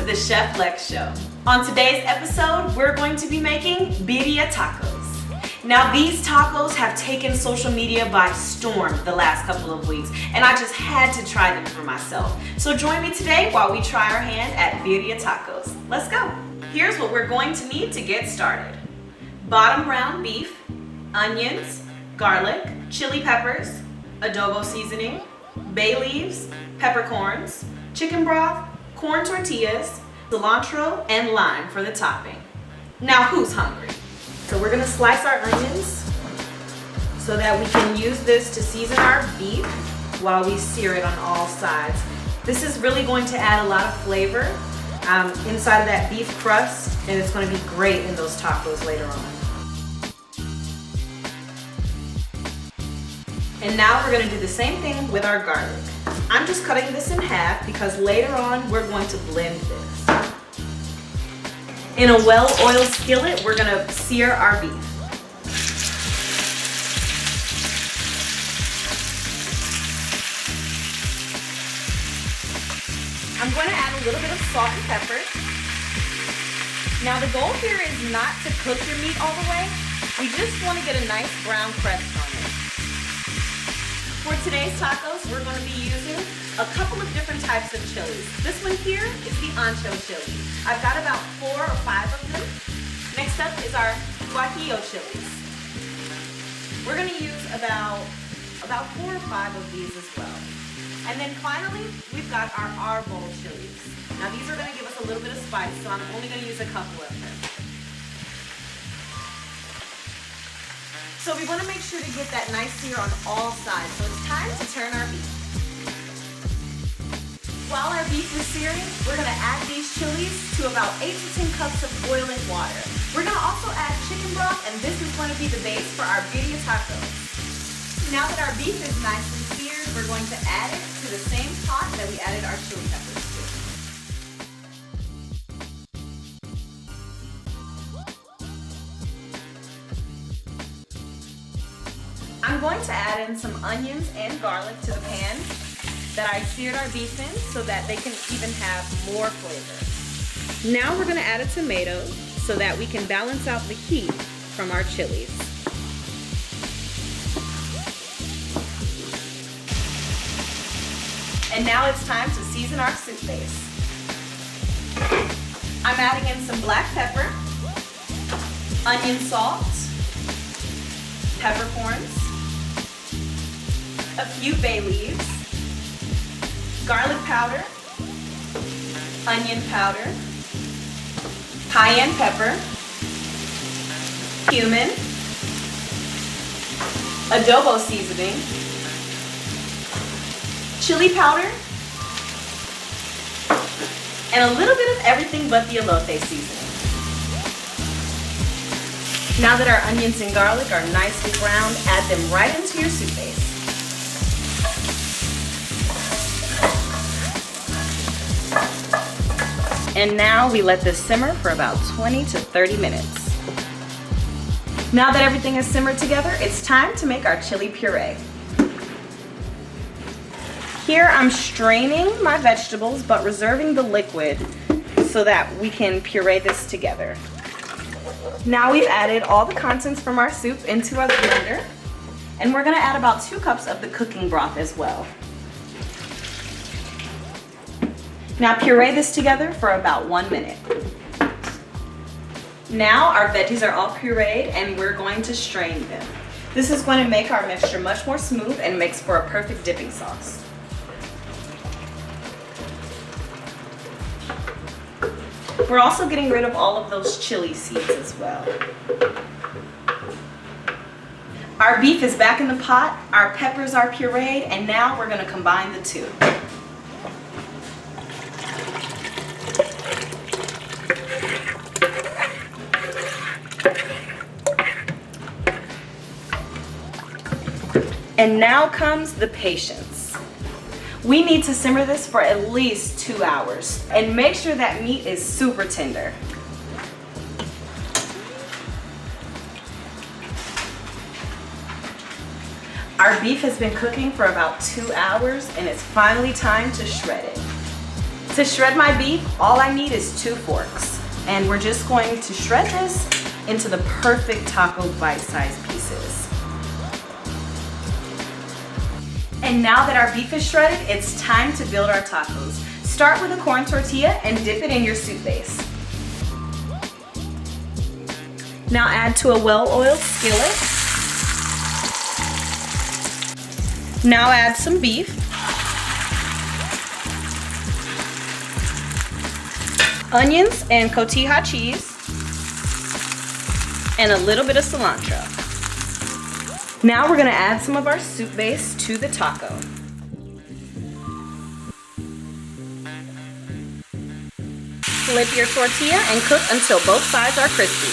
the Chef Lex Show. On today's episode, we're going to be making Birria Tacos. Now these tacos have taken social media by storm the last couple of weeks, and I just had to try them for myself. So join me today while we try our hand at Birria Tacos. Let's go. Here's what we're going to need to get started. Bottom ground beef, onions, garlic, chili peppers, adobo seasoning, bay leaves, peppercorns, chicken broth, corn tortillas, cilantro, and lime for the topping. Now who's hungry? So we're gonna slice our onions so that we can use this to season our beef while we sear it on all sides. This is really going to add a lot of flavor inside of that beef crust, and it's gonna be great in those tacos later on. And now we're gonna do the same thing with our garlic. I'm just cutting this in half because later on we're going to blend this. In a well-oiled skillet, we're gonna sear our beef. I'm going to add a little bit of salt and pepper. Now the goal here is not to cook your meat all the way. We just want to get a nice brown crust on it. For today's tacos, we're going to be using a couple of different types of chilies. This one here is the ancho chili. I've got about 4 or 5 of them. Next up is our guajillo chilies. We're going to use about 4 or 5 of these as well. And then finally, we've got our arbol chilies. Now these are going to give us a little bit of spice, so I'm only going to use a couple of them. So we want to make sure to get that nice sear on all sides. So it's time to turn our beef. While our beef is searing, we're going to add these chilies to about 8 to 10 cups of boiling water. We're going to also add chicken broth, and this is going to be the base for our birria tacos. Now that our beef is nicely seared, we're going to add it to the same pot that we added our chili peppers to. I'm going to add in some onions and garlic to the pan that I seared our beef in so that they can even have more flavor. Now we're going to add a tomato so that we can balance out the heat from our chilies. And now it's time to season our soup base. I'm adding in some black pepper, onion salt, peppercorns, a few bay leaves, garlic powder, onion powder, cayenne pepper, cumin, adobo seasoning, chili powder, and a little bit of everything but the elote seasoning. Now that our onions and garlic are nicely browned, add them right into your soup base. And now we let this simmer for about 20 to 30 minutes. Now that everything is simmered together, it's time to make our chili puree. Here I'm straining my vegetables but reserving the liquid so that we can puree this together. Now we've added all the contents from our soup into our blender, and we're gonna add about 2 cups of the cooking broth as well. Now puree this together for about 1 minute. Now our veggies are all pureed and we're going to strain them. This is going to make our mixture much more smooth and makes for a perfect dipping sauce. We're also getting rid of all of those chili seeds as well. Our beef is back in the pot, our peppers are pureed, and now we're going to combine the two. And now comes the patience. We need to simmer this for at least 2 hours and make sure that meat is super tender. Our beef has been cooking for about 2 hours and it's finally time to shred it. To shred my beef, all I need is 2 forks. And we're just going to shred this into the perfect taco bite-sized pieces. And now that our beef is shredded, it's time to build our tacos. Start with a corn tortilla and dip it in your soup base. Now add to a well-oiled skillet. Now add some beef. Onions and cotija cheese. And a little bit of cilantro. Now we're gonna add some of our soup base to the taco. Flip your tortilla and cook until both sides are crispy.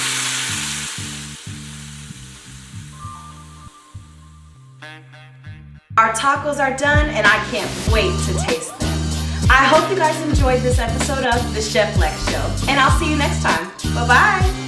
Our tacos are done and I can't wait to taste them. I hope you guys enjoyed this episode of The Chef Lex Show, and I'll see you next time. Bye-bye.